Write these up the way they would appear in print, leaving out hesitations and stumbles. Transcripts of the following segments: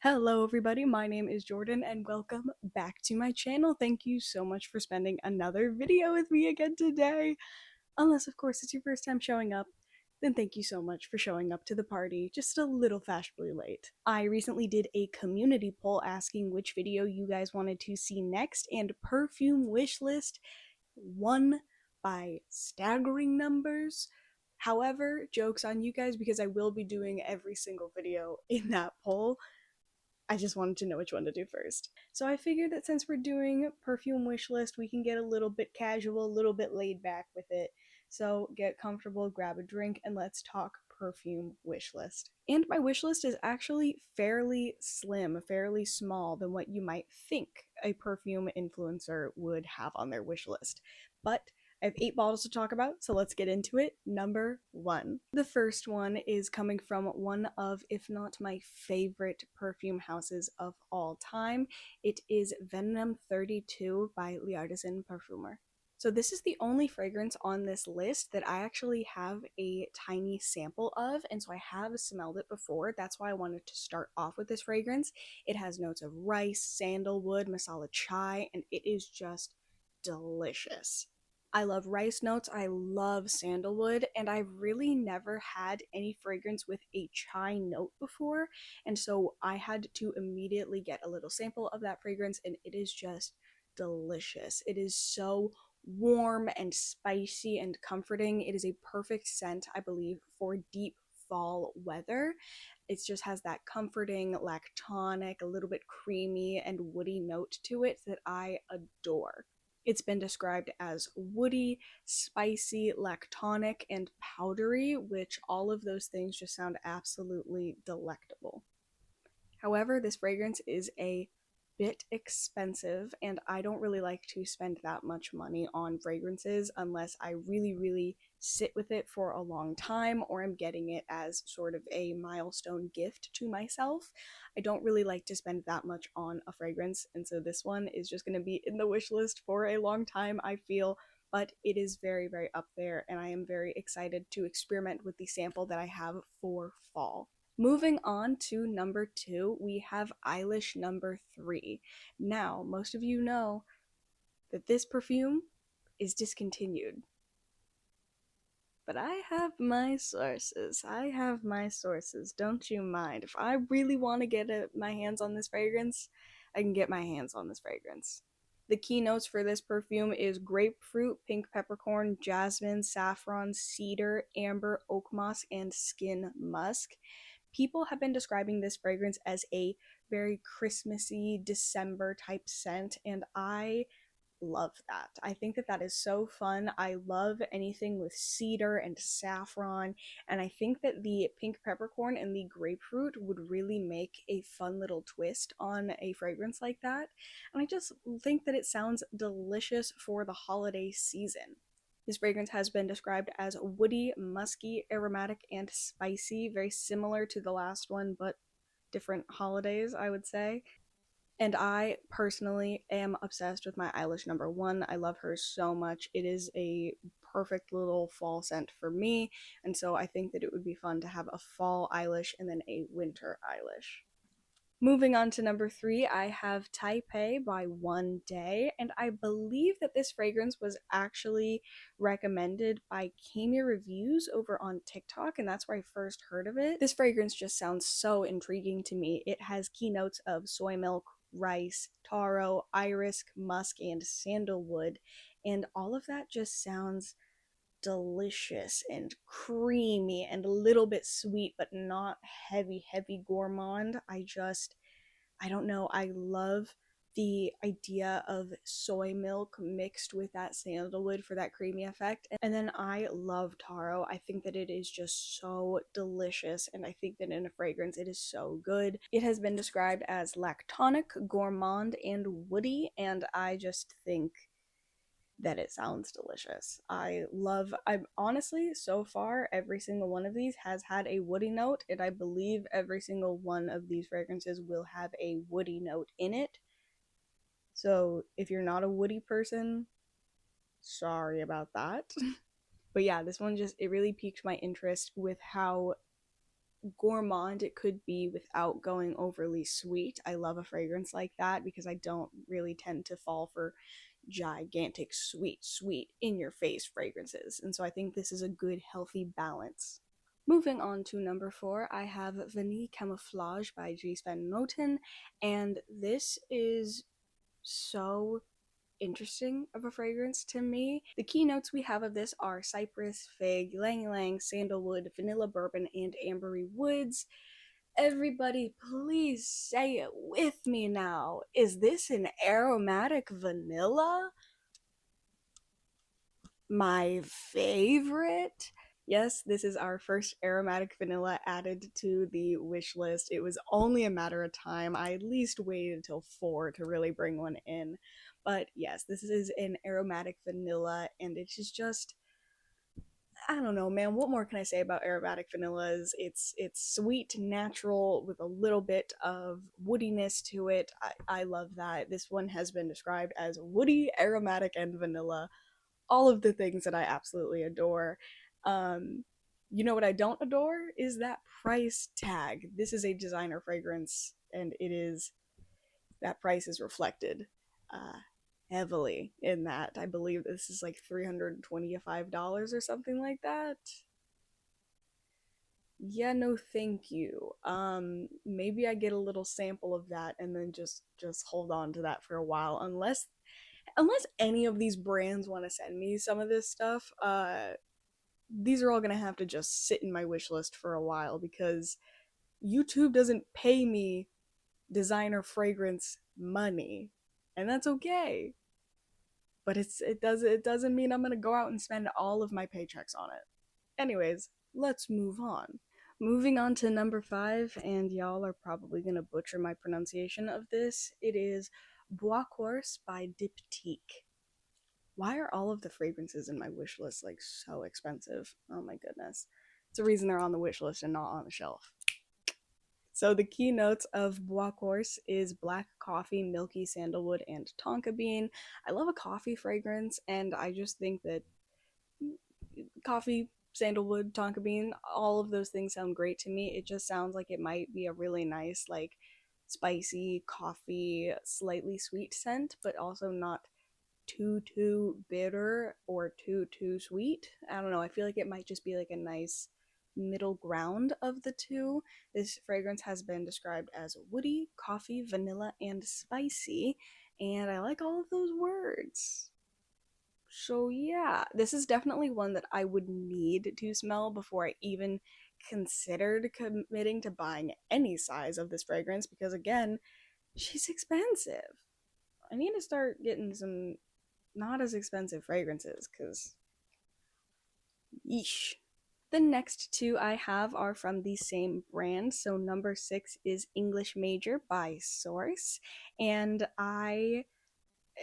Hello everybody, my name is Jordan and welcome back to my channel. Thank you so much for spending another video with me again today. Unless of course it's your first time showing up, then thank you so much for showing up to the party just a little fashionably late. I recently did a community poll asking which video you guys wanted to see next, and Perfume Wishlist won by staggering numbers. However, joke's on you guys because I will be doing every single video in that poll. I just wanted to know which one to do first. So I figured that since we're doing Perfume Wishlist, we can get a little bit casual, a little bit laid back with it. So get comfortable, grab a drink, and let's talk Perfume Wishlist. And my wishlist is actually fairly slim, fairly small than what you might think a perfume influencer would have on their wishlist. But I have 8 bottles to talk about, so let's get into it. Number 1. The first one is coming from one of, if not my favorite perfume houses of all time. It is Venom 32 by L'Artisan Parfumer. So this is the only fragrance on this list that I actually have a tiny sample of, and so I have smelled it before. That's why I wanted to start off with this fragrance. It has notes of rice, sandalwood, masala chai, and it is just delicious. I love rice notes, I love sandalwood, and I've really never had any fragrance with a chai note before, and so I had to immediately get a little sample of that fragrance, and it is just delicious. It is so warm and spicy and comforting. It is a perfect scent, I believe, for deep fall weather. It just has that comforting, lactonic, a little bit creamy and woody note to it that I adore. It's been described as woody, spicy, lactonic, and powdery, which all of those things just sound absolutely delectable. However, this fragrance is a bit expensive, and I don't really like to spend that much money on fragrances unless I really sit with it for a long time or I'm getting it as sort of a milestone gift to myself. I don't really like to spend that much on a fragrance, and so this one is just going to be in the wish list for a long time, I feel, but it is very up there, and I am very excited to experiment with the sample that I have for fall. Moving on to number 2, we have Eilish number 3. Now, most of you know that this perfume is discontinued. But I have my sources. Don't you mind. If I really want to get my hands on this fragrance, I can get my hands on this fragrance. The keynotes for this perfume is grapefruit, pink peppercorn, jasmine, saffron, cedar, amber, oak moss, and skin musk. People have been describing this fragrance as a very Christmassy December type scent, and I love that. I think that that is so fun. I love anything with cedar and saffron, and I think that the pink peppercorn and the grapefruit would really make a fun little twist on a fragrance like that. And I just think that it sounds delicious for the holiday season. This fragrance has been described as woody, musky, aromatic, and spicy, very similar to the last one, but different holidays, I would say. And I personally am obsessed with my Eilish number 1. I love her so much. It is a perfect little fall scent for me, and so I think that it would be fun to have a fall Eilish and then a winter Eilish. Moving on to number 3, I have Taipei by One Day, and I believe that this fragrance was actually recommended by Camia Reviews over on TikTok, and that's where I first heard of it. This fragrance just sounds so intriguing to me. It has keynotes of soy milk, rice, taro, iris, musk, and sandalwood, and all of that just sounds delicious and creamy and a little bit sweet, but not heavy gourmand. I don't know, I love the idea of soy milk mixed with that sandalwood for that creamy effect. And then I love taro. I think that it is just so delicious, and I think that in a fragrance it is so good. It has been described as lactonic, gourmand, and woody, and I just think that it sounds delicious. I'm honestly, so far, every single one of these has had a woody note, and I believe every single one of these fragrances will have a woody note in it. So if you're not a woody person, sorry about that. But yeah, this one just, it really piqued my interest with how gourmand it could be without going overly sweet. I love a fragrance like that because I don't really tend to fall for gigantic, sweet, in your face fragrances. And so I think this is a good, healthy balance. Moving on to number 4, I have Vanille Camouflage by G. Sven Noten, and this is so interesting of a fragrance to me. The keynotes we have of this are cypress, fig, ylang ylang, sandalwood, vanilla bourbon, and ambery woods. Everybody, please say it with me now. Is this an aromatic vanilla? My favorite? Yes, this is our first aromatic vanilla added to the wish list. It was only a matter of time. I at least waited until 4 to really bring one in. But yes, this is an aromatic vanilla, and it's just I don't know, man. What more can I say about aromatic vanillas? It's sweet, natural, with a little bit of woodiness to it. I love that. This one has been described as woody, aromatic, and vanilla. All of the things that I absolutely adore. Um, you know what I don't adore is that price tag. This is a designer fragrance, and it is that price is reflected uh, heavily in that. I believe this is like $325 or something like that. Yeah, no, thank you. Maybe I get a little sample of that and then just hold on to that for a while, unless any of these brands want to send me some of this stuff. These are all gonna have to just sit in my wish list for a while because YouTube doesn't pay me designer fragrance money, and that's okay. But it doesn't mean I'm gonna go out and spend all of my paychecks on it. Anyways, let's move on. Moving on to number 5, and y'all are probably gonna butcher my pronunciation of this. It is Bois Course by Diptyque. Why are all of the fragrances in my wish list like so expensive? Oh my goodness. It's the reason they're on the wish list and not on the shelf. So the keynotes of Bois Course is black coffee, milky sandalwood, and tonka bean. I love a coffee fragrance, and I just think that coffee, sandalwood, tonka bean, all of those things sound great to me. It just sounds like it might be a really nice, like, spicy coffee, slightly sweet scent, but also not too bitter or too sweet. I don't know. I feel like it might just be like a nice middle ground of the two. This fragrance has been described as woody, coffee, vanilla, and spicy, and I like all of those words. So yeah, this is definitely one that I would need to smell before I even considered committing to buying any size of this fragrance because again, she's expensive. I need to start getting some not as expensive fragrances because yeesh. The next two I have are from the same brand. So number 6 is English Major by Source, and I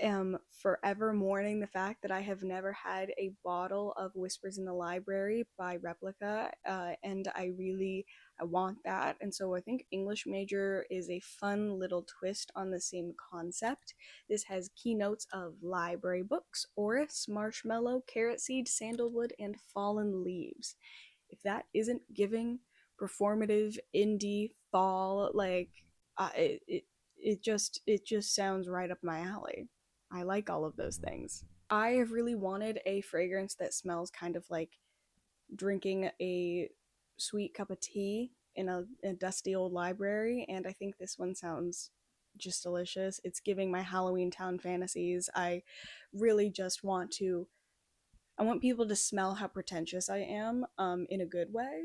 am forever mourning the fact that I have never had a bottle of Whispers in the Library by Replica, and I want that. And so I think English Major is a fun little twist on the same concept. This has keynotes of library books, orris, marshmallow, carrot seed, sandalwood, and fallen leaves. If that isn't giving performative indie fall, like it just sounds right up my alley. I like all of those things. I have really wanted a fragrance that smells kind of like drinking a sweet cup of tea in a dusty old library, and I think this one sounds just delicious. It's giving my Halloween Town fantasies. Really just I want people to smell how pretentious I am, in a good way.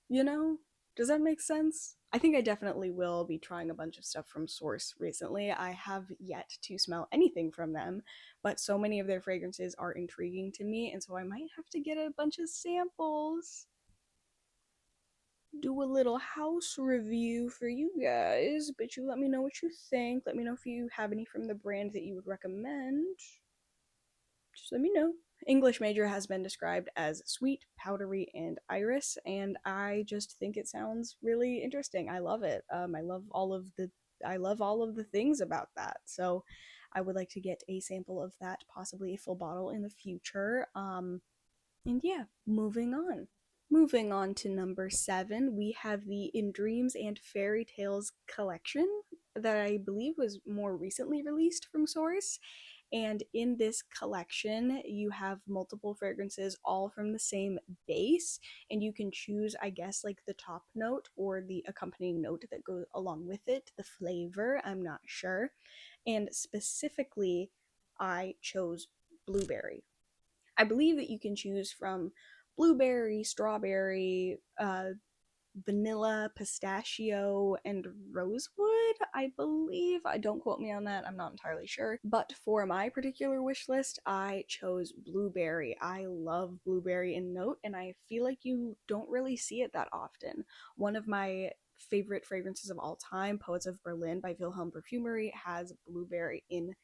You know? Does that make sense? I think I definitely will be trying a bunch of stuff from Source recently. I have yet to smell anything from them, but so many of their fragrances are intriguing to me, and so I might have to get a bunch of samples. Do a little house review for you guys, but you let me know what you think. Let me know if you have any from the brand that you would recommend. Just let me know. English Major has been described as sweet, powdery, and iris, and I just think it sounds really interesting. I love it. I love all of the things about that. So I would like to get a sample of that, possibly a full bottle in the future. And yeah, moving on. Moving on to number 7, we have the In Dreams and Fairy Tales collection that I believe was more recently released from Source. And in this collection, you have multiple fragrances all from the same base, and you can choose, I guess, like the top note or the accompanying note that goes along with it, the flavor, I'm not sure. And specifically, I chose blueberry. I believe that you can choose from blueberry, strawberry, vanilla, pistachio, and rosewood, I believe. I don't quote me on that, I'm not entirely sure. But for my particular wish list, I chose blueberry. I love blueberry in note, and I feel like you don't really see it that often. One of my favorite fragrances of all time, Poets of Berlin by Wilhelm Perfumery, has blueberry in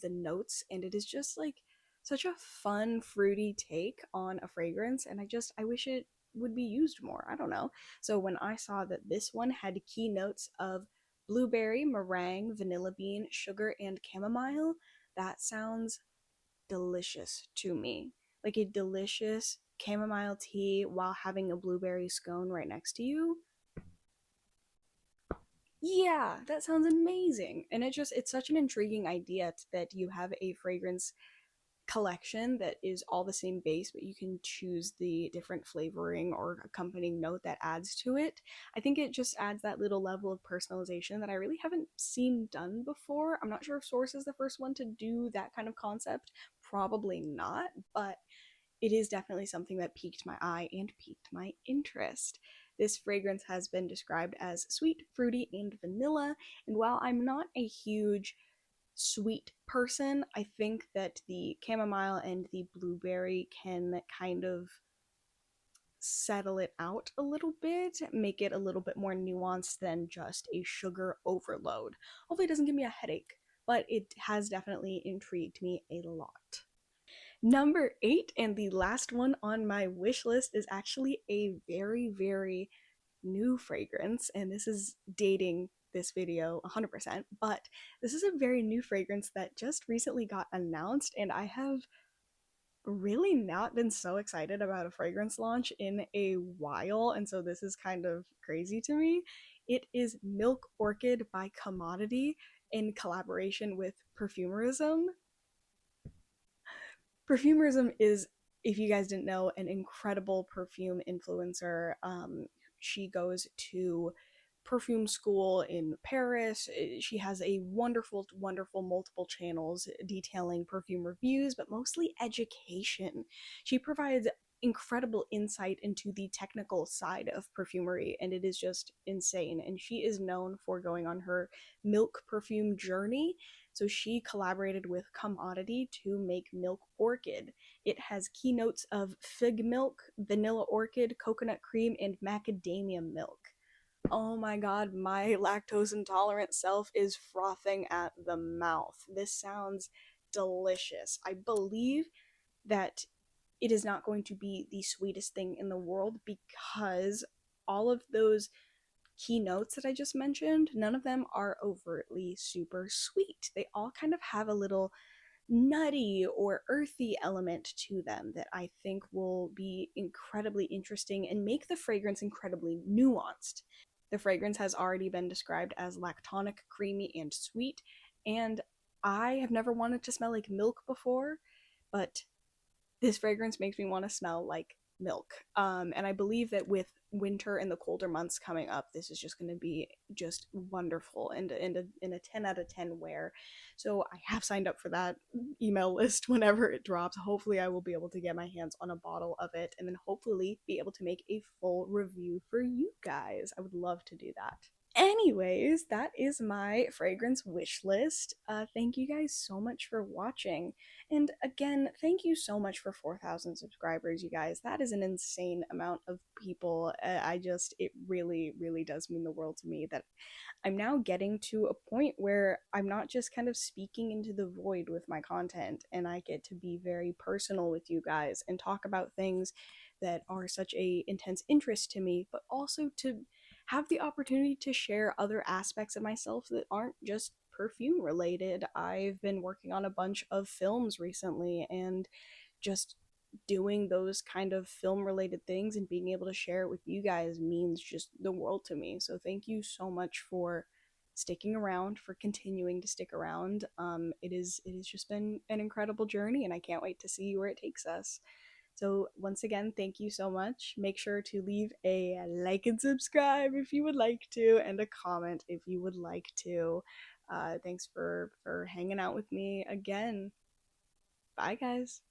the notes, and it is just like such a fun, fruity take on a fragrance, and I wish it would be used more. I don't know. So when I saw that this one had key notes of blueberry, meringue, vanilla bean, sugar, and chamomile, that sounds delicious to me. Like a delicious chamomile tea while having a blueberry scone right next to you. Yeah, that sounds amazing. And it's such an intriguing idea that you have a fragrance collection that is all the same base, but you can choose the different flavoring or accompanying note that adds to it. I think it just adds that little level of personalization that I really haven't seen done before. I'm not sure if Source is the first one to do that kind of concept. Probably not, but it is definitely something that piqued my eye and piqued my interest. This fragrance has been described as sweet, fruity, and vanilla, and while I'm not a huge sweet person, I think that the chamomile and the blueberry can kind of settle it out a little bit, make it a little bit more nuanced than just a sugar overload. Hopefully, it doesn't give me a headache, but it has definitely intrigued me a lot. Number 8, and the last one on my wish list, is actually a very, very new fragrance, and this is dating this video 100%, but this is a very new fragrance that just recently got announced, and I have really not been so excited about a fragrance launch in a while, and so this is kind of crazy to me. It is Milk Orchid by Commodity in collaboration with Perfumerism. Perfumerism is, if you guys didn't know, an incredible perfume influencer. She goes to perfume school in Paris. She has a wonderful, wonderful multiple channels detailing perfume reviews, but mostly education. She provides incredible insight into the technical side of perfumery, and it is just insane. And she is known for going on her milk perfume journey. So she collaborated with Commodity to make Milk Orchid. It has keynotes of fig milk, vanilla orchid, coconut cream, and macadamia milk. Oh my god, my lactose intolerant self is frothing at the mouth. This sounds delicious. I believe that it is not going to be the sweetest thing in the world because all of those keynotes that I just mentioned, none of them are overtly super sweet. They all kind of have a little nutty or earthy element to them that I think will be incredibly interesting and make the fragrance incredibly nuanced. The fragrance has already been described as lactonic, creamy, and sweet, and I have never wanted to smell like milk before, but this fragrance makes me want to smell like milk. And I believe that with winter and the colder months coming up, this is just going to be just wonderful and in a 10 out of 10 wear. So I have signed up for that email list whenever it drops. Hopefully I will be able to get my hands on a bottle of it and then hopefully be able to make a full review for you guys. I would love to do that. Anyways, that is my fragrance wish list. Thank you guys so much for watching. And again, thank you so much for 4,000 subscribers, you guys. That is an insane amount of people. It really, really does mean the world to me that I'm now getting to a point where I'm not just kind of speaking into the void with my content, and I get to be very personal with you guys and talk about things that are such a intense interest to me, but also to have the opportunity to share other aspects of myself that aren't just perfume related. I've been working on a bunch of films recently and just doing those kind of film related things and being able to share it with you guys means just the world to me. So thank you so much for sticking around, for continuing to stick around. It has just been an incredible journey, and I can't wait to see where it takes us. So once again, thank you so much. Make sure to leave a like and subscribe if you would like to, and a comment if you would like to. Thanks for hanging out with me again. Bye, guys.